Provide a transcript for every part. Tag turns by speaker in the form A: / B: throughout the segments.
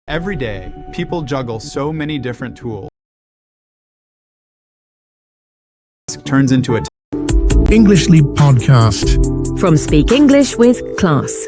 A: Every day, people juggle so many different tools. Turns into a
B: English Leap Podcast.
C: From Speak English with Class.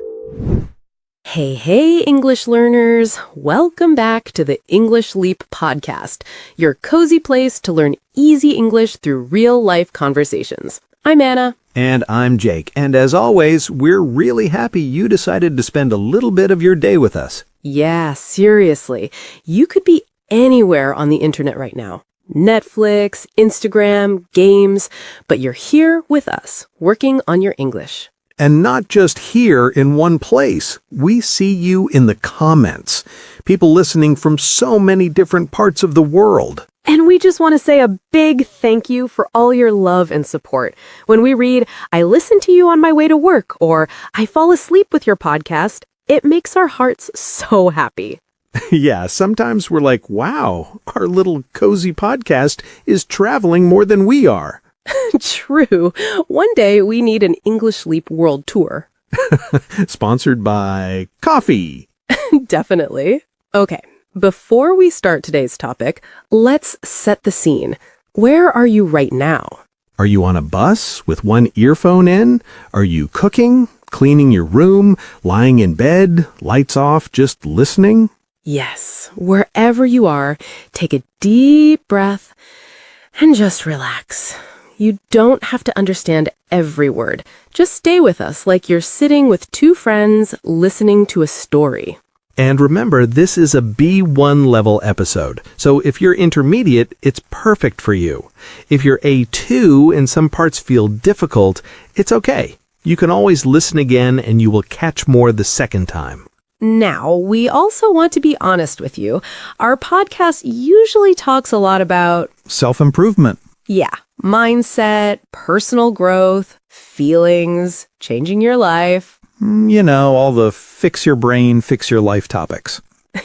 C: Hey, English learners. Welcome back to the English Leap Podcast, your cozy place to learn easy English through real-life conversations. I'm Anna.
D: And I'm Jake. And as always, we're really happy you decided to spend a little bit of your day with us.
C: Yeah, seriously. You could be anywhere on the internet right now. Netflix, Instagram, games, but you're here with us, working on your English.
D: And not just here in one place. We see you in the comments. People listening from so many different parts of the world.
C: And we just want to say a big thank you for all your love and support. When we read, I listen to you on my way to work, or I fall asleep with your podcast, it makes our hearts so happy.
D: Yeah, sometimes we're like, wow, our little cozy podcast is traveling more than we are.
C: True. One day we need an English Leap World Tour.
D: Sponsored by coffee.
C: Definitely. Okay, before we start today's topic, let's set the scene. Where are you right now?
D: Are you on a bus with one earphone in? Are you cooking, cleaning your room, lying in bed, lights off, just listening?
C: Yes, wherever you are, take a deep breath and just relax. You don't have to understand every word. Just stay with us like you're sitting with two friends listening to a story.
D: And remember, this is a B1 level episode, so if you're intermediate, it's perfect for you. If you're A2 and some parts feel difficult, it's okay. You can always listen again and you will catch more the second time.
C: Now, we also want to be honest with you. Our podcast usually talks a lot about
D: Self-improvement.
C: mindset, personal growth, feelings, changing your life.
D: You know, all the fix your brain, fix your life topics.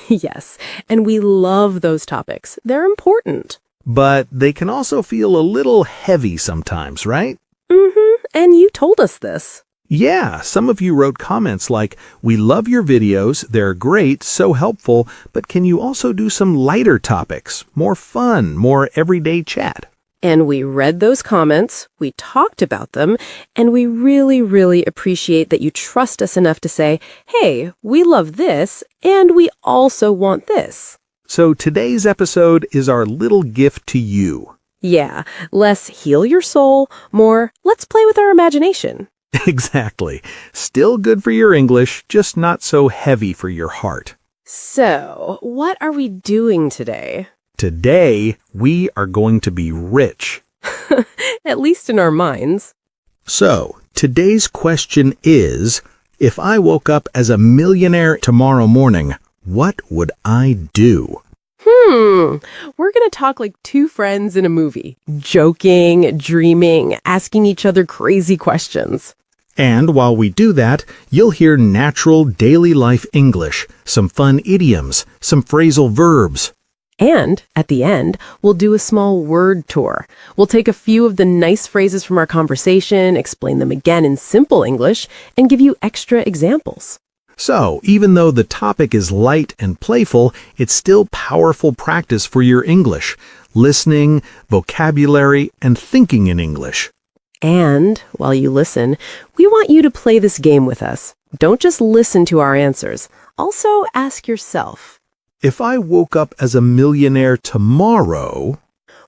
C: Yes, and we love those topics. They're important.
D: But they can also feel a little heavy sometimes, right?
C: And you told us this.
D: Yeah, some of you wrote comments like, we love your videos, they're great, so helpful, but can you also do some lighter topics, more fun, more everyday chat?
C: And we read those comments, we talked about them, and we really appreciate that you trust us enough to say, hey, we love this, and we also want this.
D: So today's episode is our little gift to you.
C: Yeah, less heal your soul, more let's play with our imagination.
D: Exactly. Still good for your English, just not so heavy for your heart.
C: So, what are we doing today?
D: Today, we are going to be rich.
C: At least in our minds.
D: So, today's question is, if I woke up as a millionaire tomorrow morning, what would I do?
C: We're going to talk like two friends in a movie. Joking, dreaming, asking each other crazy questions.
D: And while we do that, you'll hear natural daily life English, some fun idioms, some phrasal verbs.
C: And at the end, we'll do a small word tour. We'll take a few of the nice phrases from our conversation, explain them again in simple English, and give you extra examples.
D: So, even though the topic is light and playful, it's still powerful practice for your English, listening, vocabulary, and thinking in English.
C: And while you listen, we want you to play this game with us. Don't just listen to our answers. Also ask yourself,
D: If I woke up as a millionaire tomorrow,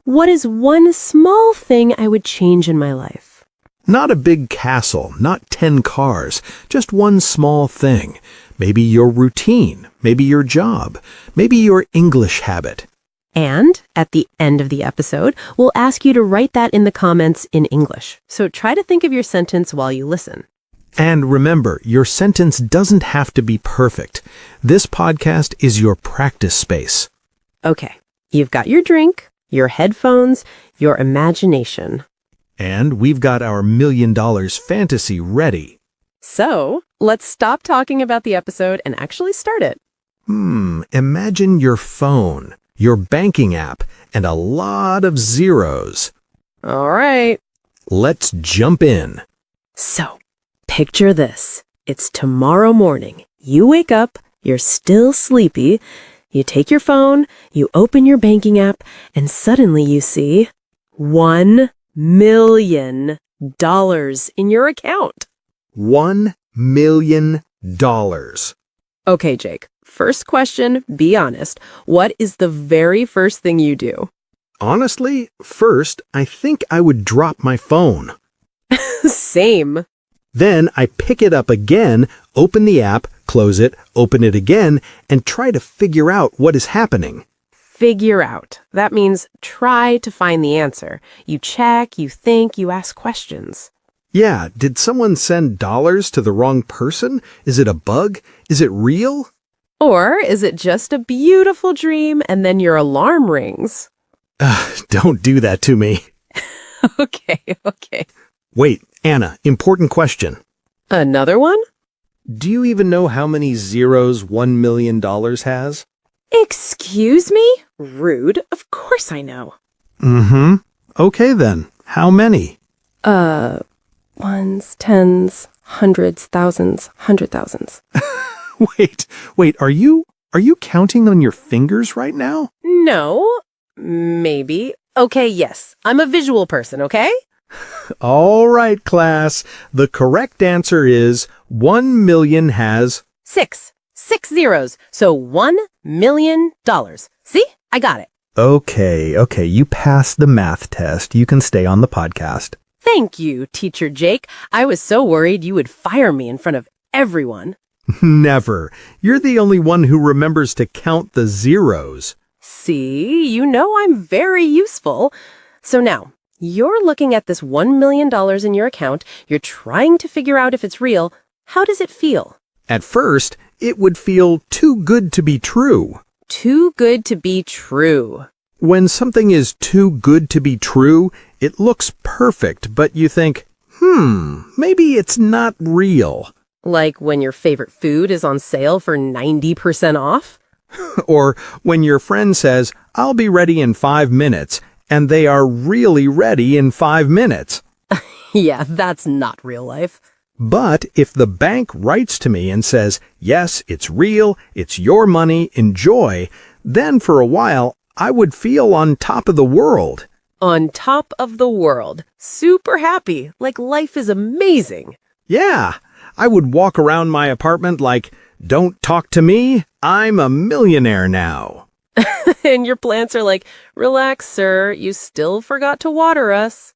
C: what is one small thing I would change in my life?
D: not a big castle, not 10 cars, just one small thing. Maybe your routine, maybe your job, maybe your English habit.
C: And at the end of the episode, we'll ask you to write that in the comments in English. So try to think of your sentence while you listen.
D: And remember, your sentence doesn't have to be perfect. This podcast is your practice space.
C: Okay, you've got your drink, your headphones, your imagination.
D: And we've got our $1 million fantasy ready.
C: So let's stop talking about the episode and actually start it.
D: Imagine your phone, your banking app, and a lot of zeros.
C: All right.
D: Let's jump in.
C: So, picture this. It's tomorrow morning. You wake up You're still sleepy. You take your phone, you open your banking app, and suddenly you see $1 million in your account.
D: $1 million.
C: Okay, Jake. First question, be honest. What is the very first thing you do?
D: Honestly, first, I think I would drop my phone.
C: Same.
D: Then I pick it up again, open the app, close it, open it again, and try to figure out what is happening.
C: Figure out. That means try to find the answer. You check, you think, you ask questions.
D: Yeah, did someone send dollars to the wrong person? Is it a bug? Is it real?
C: Or is it just a beautiful dream and then your alarm rings?
D: Don't do that to me.
C: Okay.
D: Wait, Anna, important question.
C: Another one?
D: Do you even know how many zeros $1 million has?
C: Excuse me? Rude. Of course I know.
D: Mm-hmm. Okay then. How many?
C: Ones, tens, hundreds, thousands, 100,000s.
D: Wait, are you counting on your fingers right now?
C: No. Maybe. Okay, yes. I'm a visual person, okay?
D: All right, class. The correct answer is 1 million has...
C: Six zeros. So $1 million. See? I got it.
D: Okay, you passed the math test. You can stay on the podcast.
C: Thank you, Teacher Jake. I was so worried you would fire me in front of everyone.
D: Never. You're the only one who remembers to count the zeros.
C: See, you know I'm very useful. So now, you're looking at this $1 million in your account. You're trying to figure out if it's real. How does it feel?
D: At first, it would feel too good to be true.
C: Too good to be true.
D: When something is too good to be true, it looks perfect, but you think, maybe it's not real.
C: Like when your favorite food is on sale for 90% off?
D: Or when your friend says, I'll be ready in 5 minutes, and they are really ready in 5 minutes.
C: Yeah, that's not real life.
D: But if the bank writes to me and says, yes, it's real, it's your money, enjoy, then for a while, I would feel on top of the world.
C: On top of the world. Super happy, like life is amazing.
D: Yeah, I would walk around my apartment like, don't talk to me, I'm a millionaire now.
C: And your plants are like, relax, sir, you still forgot to water us.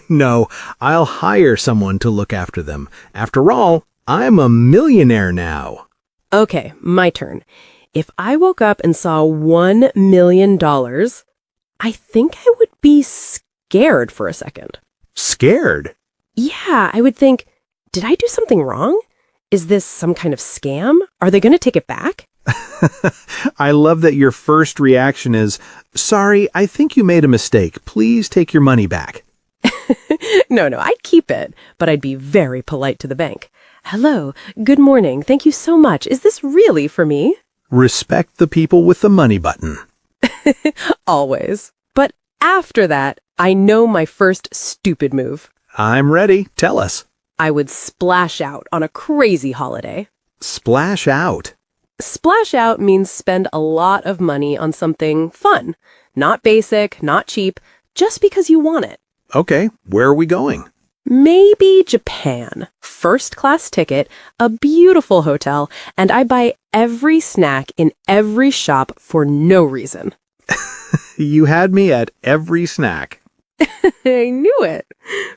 D: No, I'll hire someone to look after them. After all, I'm a millionaire now.
C: Okay, my turn. If I woke up and saw $1 million, I think I would be scared for a second.
D: Scared?
C: Yeah, I would think, did I do something wrong? Is this some kind of scam? Are they going to take it back?
D: I love that your first reaction is, sorry, I think you made a mistake. Please take your money back.
C: No, I'd keep it, but I'd be very polite to the bank. Hello, good morning, thank you so much. Is this really for me?
D: Respect the people with the money button.
C: Always. But after that, I know my first stupid move.
D: I'm ready. Tell us.
C: I would splash out on a crazy holiday.
D: Splash out.
C: Splash out means spend a lot of money on something fun. Not basic, not cheap, just because you want it.
D: Okay, where are we going?
C: Maybe Japan. First class ticket, a beautiful hotel, and I buy every snack in every shop for no reason.
D: You had me at every snack.
C: I knew it.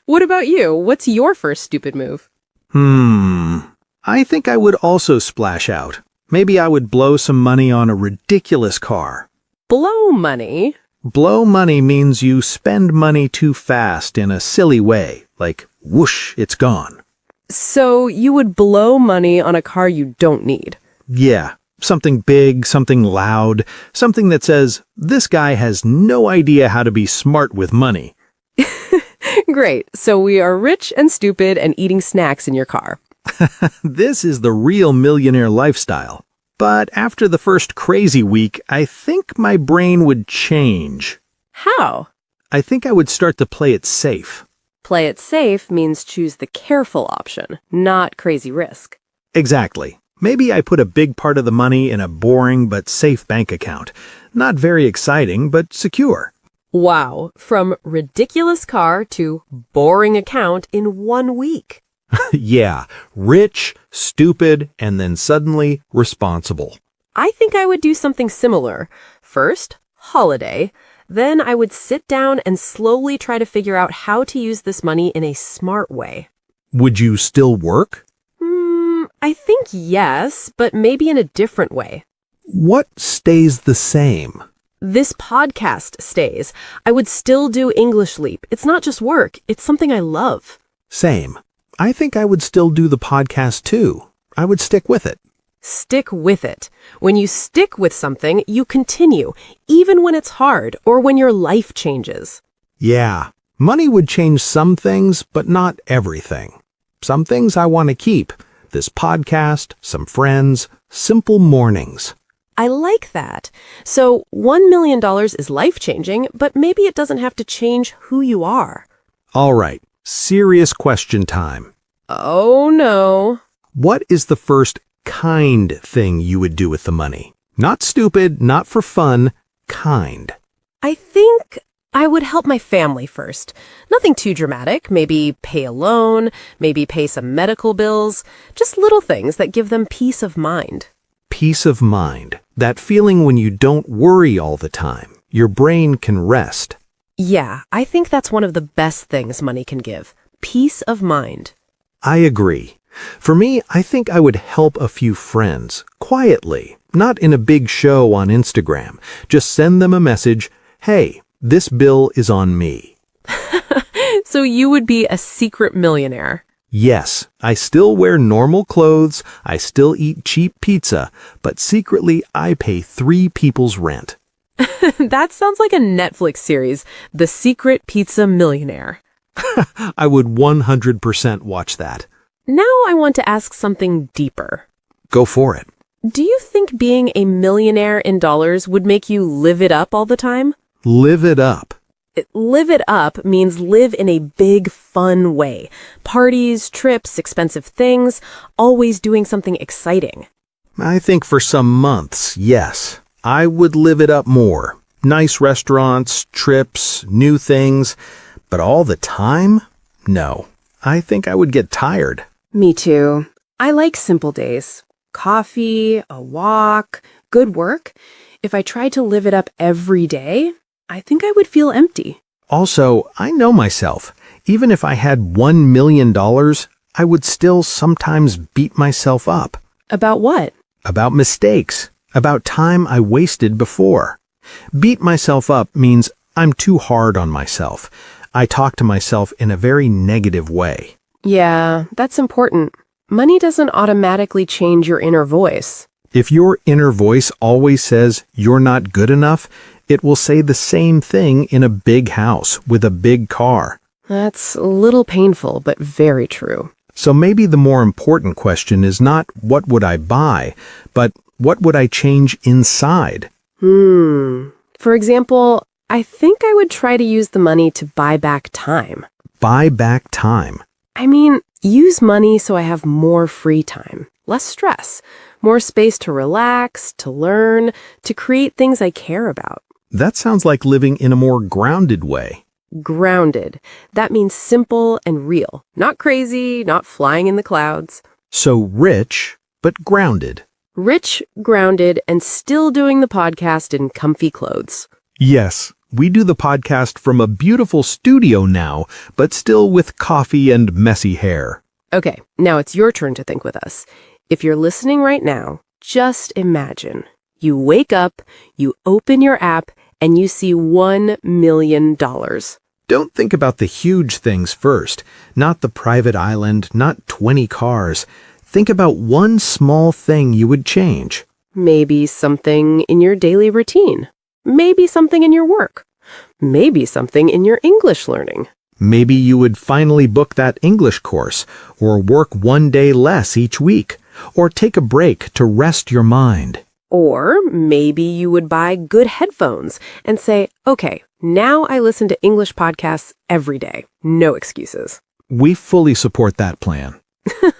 C: What about you? What's your first stupid move?
D: I think I would also splash out. Maybe I would blow some money on a ridiculous car.
C: Blow money?
D: Blow money means you spend money too fast in a silly way, like whoosh, it's gone.
C: So you would blow money on a car you don't need?
D: Yeah, something big, something loud, something that says, this guy has no idea how to be smart with money.
C: Great, so we are rich and stupid and eating snacks in your car.
D: This is the real millionaire lifestyle. But after the first crazy week, I think my brain would change.
C: How?
D: I think I would start to play it safe.
C: Play it safe means choose the careful option, not crazy risk.
D: Exactly. Maybe I put a big part of the money in a boring but safe bank account. Not very exciting, but secure.
C: Wow, from ridiculous car to boring account in 1 week.
D: Yeah, rich, stupid, and then suddenly responsible.
C: I think I would do something similar. First, holiday. Then I would sit down and slowly try to figure out how to use this money in a smart way.
D: Would you still work?
C: I think yes, but maybe in a different way.
D: What stays the same?
C: This podcast stays. I would still do English Leap. It's not just work, it's something I love.
D: Same. I think I would still do the podcast too. I would stick with it.
C: Stick with it. When you stick with something, you continue, even when it's hard or when your life changes.
D: Yeah, money would change some things, but not everything. Some things I want to keep. This podcast, some friends, simple mornings.
C: I like that. So $1 million is life-changing, but maybe it doesn't have to change who you are.
D: All right, serious question time.
C: Oh, no.
D: What is the first kind thing you would do with the money? Not stupid, not for fun, kind.
C: I think I would help my family first. Nothing too dramatic. Maybe pay a loan, maybe pay some medical bills. Just little things that give them peace of mind.
D: Peace of mind. That feeling when you don't worry all the time. Your brain can rest.
C: Yeah, I think that's one of the best things money can give. Peace of mind.
D: I agree. For me, I think I would help a few friends, quietly, not in a big show on Instagram. Just send them a message, hey, this bill is on me.
C: So you would be a secret millionaire.
D: Yes, I still wear normal clothes, I still eat cheap pizza, but secretly I pay 3 people's rent.
C: That sounds like a Netflix series, The Secret Pizza Millionaire.
D: I would 100% watch that.
C: Now I want to ask something deeper.
D: Go for it.
C: Do you think being a millionaire in dollars would make you live it up all the time?
D: Live it up.
C: Live it up means live in a big, fun way. Parties, trips, expensive things, always doing something exciting.
D: I think for some months, yes. I would live it up more. Nice restaurants, trips, new things. But all the time? No. I think I would get tired.
C: Me too. I like simple days. Coffee, a walk, good work. If I tried to live it up every day, I think I would feel empty.
D: Also, I know myself. Even if I had $1 million, I would still sometimes beat myself up.
C: About what?
D: About mistakes. About time I wasted before. Beat myself up means I'm too hard on myself. I talk to myself in a very negative way.
C: Yeah, that's important. Money doesn't automatically change your inner voice.
D: If your inner voice always says you're not good enough, it will say the same thing in a big house with a big car.
C: That's a little painful, but very true.
D: So maybe the more important question is not what would I buy, but what would I change inside?
C: For example, I think I would try to use the money to buy back time.
D: Buy back time.
C: I mean, use money so I have more free time, less stress, more space to relax, to learn, to create things I care about.
D: That sounds like living in a more grounded way.
C: Grounded. That means simple and real. Not crazy, not flying in the clouds.
D: So rich, but grounded.
C: Rich, grounded, and still doing the podcast in comfy clothes.
D: Yes, we do the podcast from a beautiful studio now, but still with coffee and messy hair.
C: Okay, now it's your turn to think with us. If you're listening right now, just imagine. You wake up, you open your app, and you see $1 million.
D: Don't think about the huge things first. Not the private island, not 20 cars. Think about one small thing you would change.
C: Maybe something in your daily routine. Maybe something in your work. Maybe something in your English learning.
D: Maybe you would finally book that English course, or work 1 day less each week, or take a break to rest your mind.
C: Or maybe you would buy good headphones and say, okay, now I listen to English podcasts every day. No excuses.
D: We fully support that plan.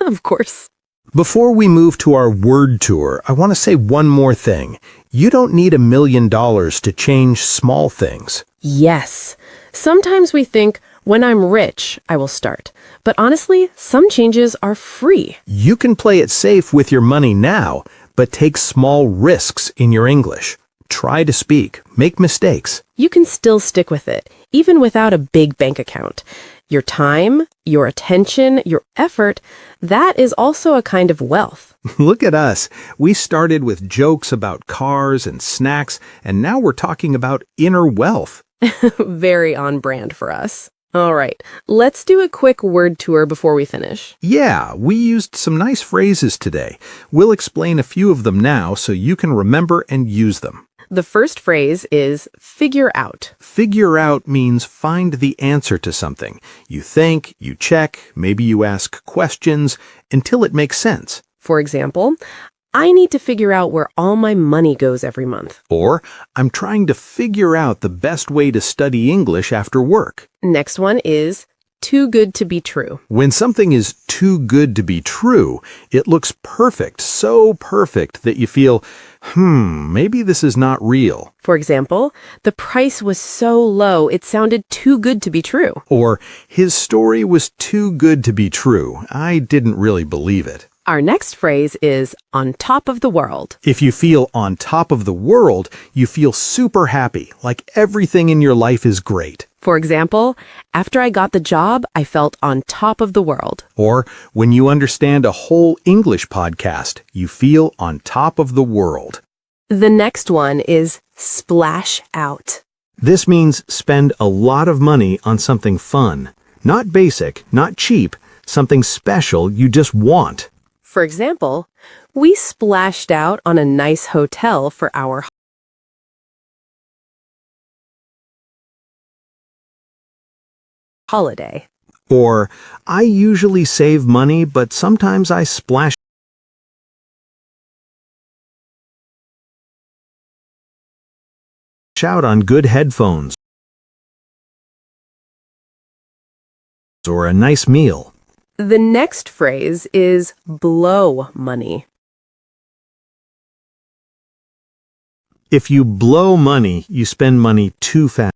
C: Of course.
D: Before we move to our word tour, I want to say one more thing. You don't need $1 million to change small things.
C: Yes. Sometimes we think, when I'm rich, I will start. But honestly, some changes are free.
D: You can play it safe with your money now, but take small risks in your English. Try to speak, make mistakes.
C: You can still stick with it, even without a big bank account. Your time, your attention, your effort, that is also a kind of wealth.
D: Look at us. We started with jokes about cars and snacks, and now we're talking about inner wealth.
C: Very on brand for us. All right, let's do a quick word tour before we finish.
D: Yeah, we used some nice phrases today. We'll explain a few of them now so you can remember and use them.
C: The first phrase is figure out.
D: Figure out means find the answer to something. You think, you check, maybe you ask questions until it makes sense.
C: For example, I need to figure out where all my money goes every month.
D: Or, I'm trying to figure out the best way to study English after work.
C: Next one is too good to be true.
D: When something is too good to be true, it looks perfect, so perfect that you feel, maybe this is not real.
C: For example, the price was so low it sounded too good to be true.
D: Or, his story was too good to be true. I didn't really believe it.
C: Our next phrase is on top of the world.
D: If you feel on top of the world, you feel super happy, like everything in your life is great.
C: For example, after I got the job, I felt on top of the world.
D: Or, when you understand a whole English podcast, you feel on top of the world.
C: The next one is splash out.
D: This means spend a lot of money on something fun. Not basic, not cheap, something special you just want.
C: For example, we splashed out on a nice hotel for our holiday.
D: Or, I usually save money, but sometimes I splash out on good headphones or a nice meal.
C: The next phrase is blow money.
D: If you blow money, you spend money too fast,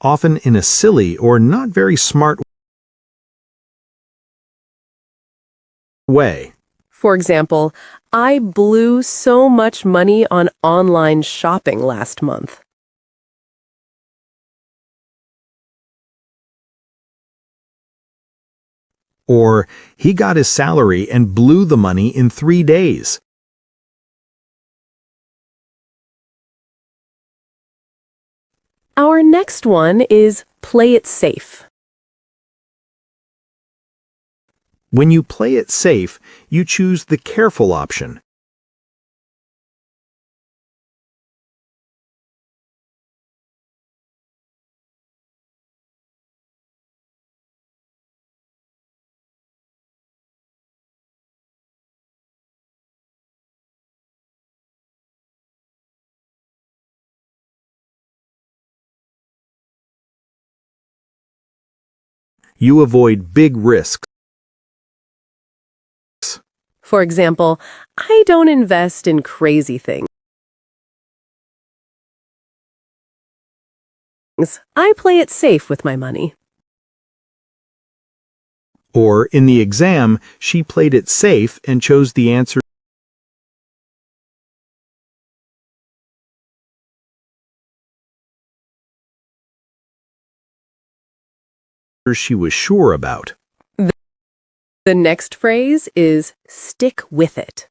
D: often in a silly or not very smart way.
C: For example, I blew so much money on online shopping last month.
D: Or, he got his salary and blew the money in 3 days.
C: Our next one is play it safe.
D: When you play it safe, you choose the careful option. You avoid big risks.
C: For example, I don't invest in crazy things. I play it safe with my money.
D: Or, in the exam, she played it safe and chose the answer she was sure about.
C: The next phrase is stick with it.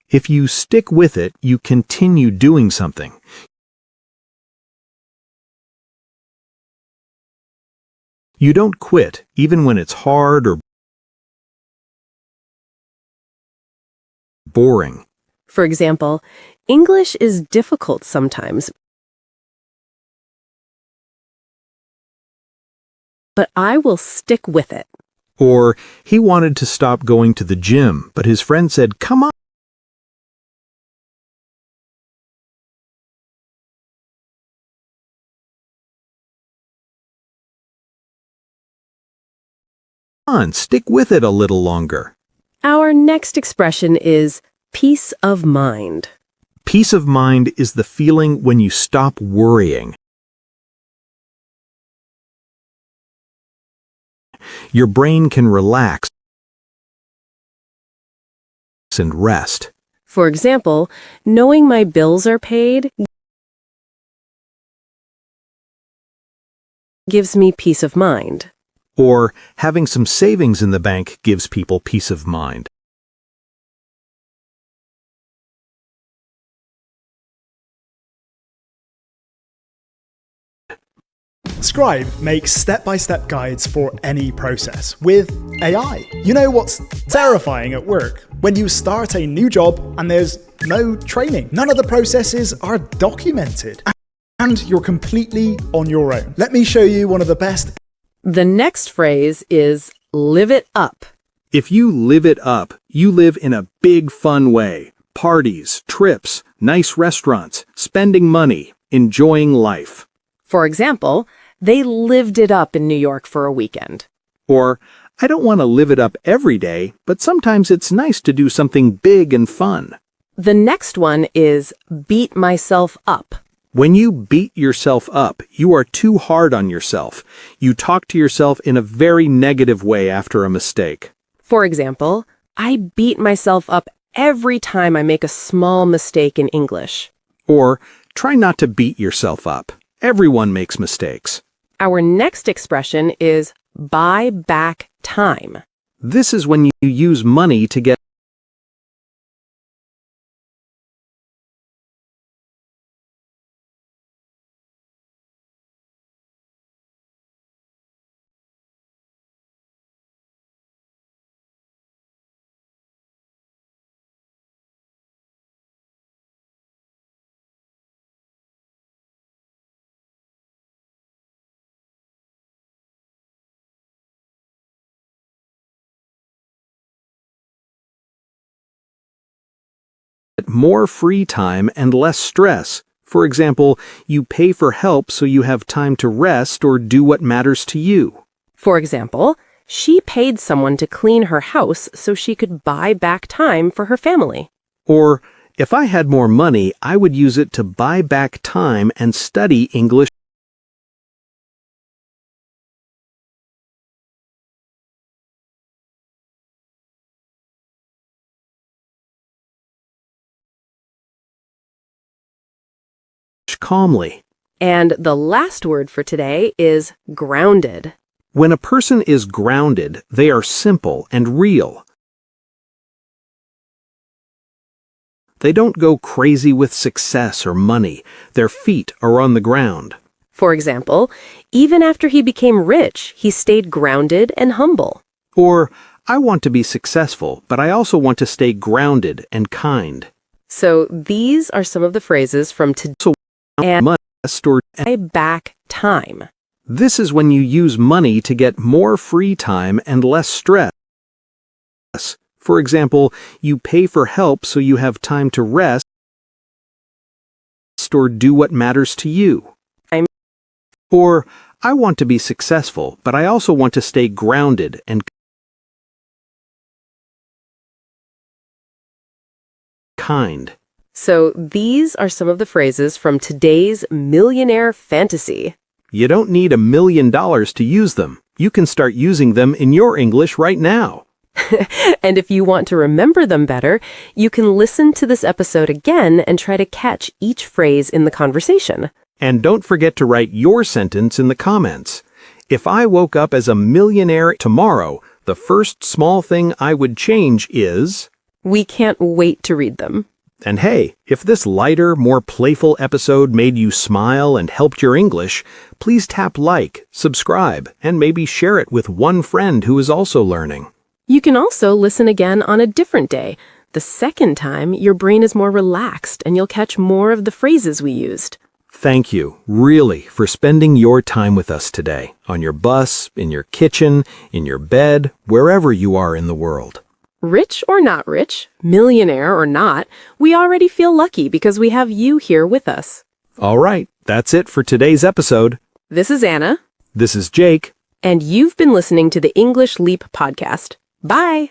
D: If you stick with it, you continue doing something. You don't quit, even when it's hard or boring.
C: For example, English is difficult sometimes, but I will stick with it.
D: Or, he wanted to stop going to the gym, but his friend said, "Come on." on, stick with it a little longer.
C: Our next expression is peace of mind.
D: Peace of mind is the feeling when you stop worrying. Your brain can relax and rest.
C: For example, knowing my bills are paid gives me peace of mind.
D: Or having some savings in the bank gives people peace of mind.
E: Scribe makes step-by-step guides for any process with AI. You know what's terrifying at work? When you start a new job and there's no training. None of the processes are documented. And you're completely on your own. Let me show you one of the best.
C: The next phrase is live it up.
D: If you live it up, you live in a big fun way. Parties, trips, nice restaurants, spending money, enjoying life.
C: For example, they lived it up in New York for a weekend.
D: Or, I don't want to live it up every day, but sometimes it's nice to do something big and fun.
C: The next one is beat myself up.
D: When you beat yourself up, you are too hard on yourself. You talk to yourself in a very negative way after a mistake.
C: For example, I beat myself up every time I make a small mistake in English.
D: Or, try not to beat yourself up. Everyone makes mistakes.
C: Our next expression is buy back time.
D: This is when you use money to get more free time and less stress. For example, you pay for help so you have time to rest or do what matters to you.
C: For example, she paid someone to clean her house so she could buy back time for her family.
D: Or, if I had more money, I would use it to buy back time and study English. Calmly.
C: And the last word for today is grounded.
D: When a person is grounded, they are simple and real. They don't go crazy with success or money. Their feet are on the ground.
C: For example, even after he became rich, he stayed grounded and humble.
D: Or, I want to be successful, but I also want to stay grounded and kind.
C: So these are some of the phrases from today. And buy back time.
D: This is when you use money to get more free time and less stress. For example, you pay for help so you have time to rest or do what matters to you. Or, I want to be successful, but I also want to stay grounded and kind.
C: So these are some of the phrases from today's millionaire fantasy.
D: You don't need $1 million to use them. You can start using them in your English right now.
C: And if you want to remember them better, you can listen to this episode again and try to catch each phrase in the conversation.
D: And don't forget to write your sentence in the comments. If I woke up as a millionaire tomorrow, the first small thing I would change is...
C: We can't wait to read them.
D: And hey, if this lighter, more playful episode made you smile and helped your English, please tap like, subscribe, and maybe share it with one friend who is also learning.
C: You can also listen again on a different day. The second time, your brain is more relaxed and you'll catch more of the phrases we used.
D: Thank you, really, for spending your time with us today, on your bus, in your kitchen, in your bed, wherever you are in the world.
C: Rich or not rich, millionaire or not, we already feel lucky because we have you here with us.
D: All right, that's it for today's episode.
C: This is Anna.
D: This is Jake.
C: And you've been listening to the English Leap podcast. Bye!